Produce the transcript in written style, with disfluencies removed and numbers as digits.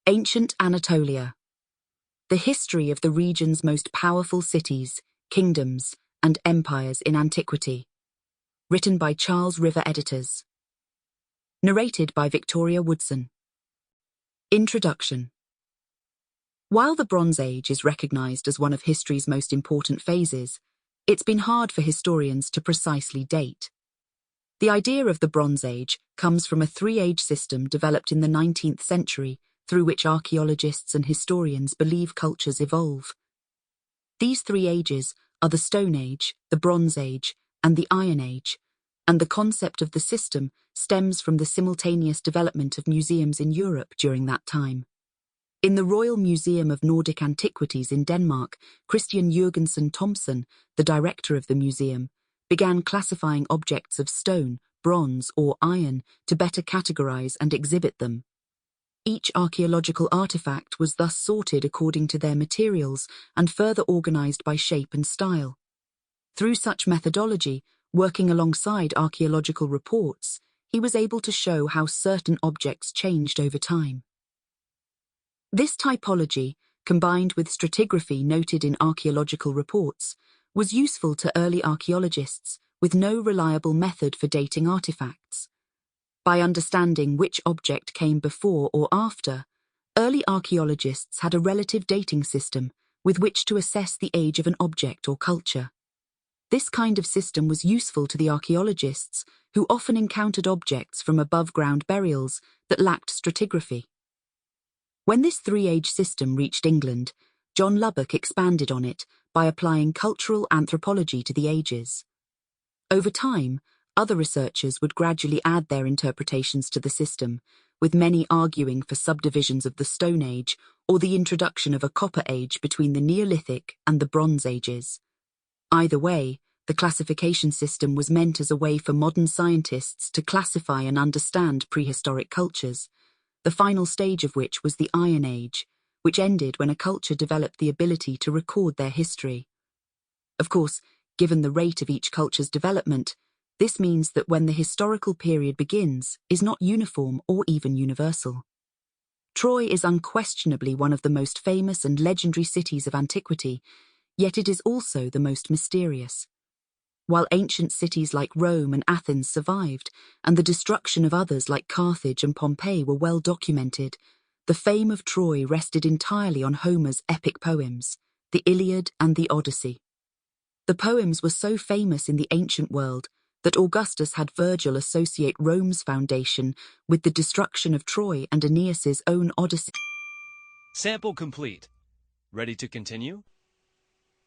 Ancient Anatolia. The history of the region's most powerful cities, kingdoms, and empires in antiquity. Written by Charles River Editors. Narrated by Victoria Woodson. Introduction. While the Bronze Age is recognized as one of history's most important phases, it's been hard for historians to precisely date. The idea of the Bronze Age comes from a three-age system developed in the 19th century through which archaeologists and historians believe cultures evolve. These three ages are the Stone Age, the Bronze Age, and the Iron Age, and the concept of the system stems from the simultaneous development of museums in Europe during that time. In the Royal Museum of Nordic Antiquities in Denmark, Christian Jørgensen Thomsen, the director of the museum, began classifying objects of stone, bronze, or iron to better categorize and exhibit them. Each archaeological artifact was thus sorted according to their materials and further organized by shape and style. Through such methodology, working alongside archaeological reports, he was able to show how certain objects changed over time. This typology, combined with stratigraphy noted in archaeological reports, was useful to early archaeologists with no reliable method for dating artifacts. By understanding which object came before or after, early archaeologists had a relative dating system with which to assess the age of an object or culture. This kind of system was useful to the archaeologists who often encountered objects from above-ground burials that lacked stratigraphy. When this three-age system reached England, John Lubbock expanded on it by applying cultural anthropology to the ages. Over time, other researchers would gradually add their interpretations to the system, with many arguing for subdivisions of the Stone Age or the introduction of a Copper Age between the Neolithic and the Bronze Ages. Either way, the classification system was meant as a way for modern scientists to classify and understand prehistoric cultures, the final stage of which was the Iron Age, which ended when a culture developed the ability to record their history. Of course, given the rate of each culture's development, this means that when the historical period begins is not uniform or even universal. Troy is unquestionably one of the most famous and legendary cities of antiquity, yet it is also the most mysterious. While ancient cities like Rome and Athens survived, and the destruction of others like Carthage and Pompeii were well documented, the fame of Troy rested entirely on Homer's epic poems, the Iliad and the Odyssey. The poems were so famous in the ancient world that Augustus had Virgil associate Rome's foundation with the destruction of Troy and Aeneas's own Odyssey. Sample complete. Ready to continue?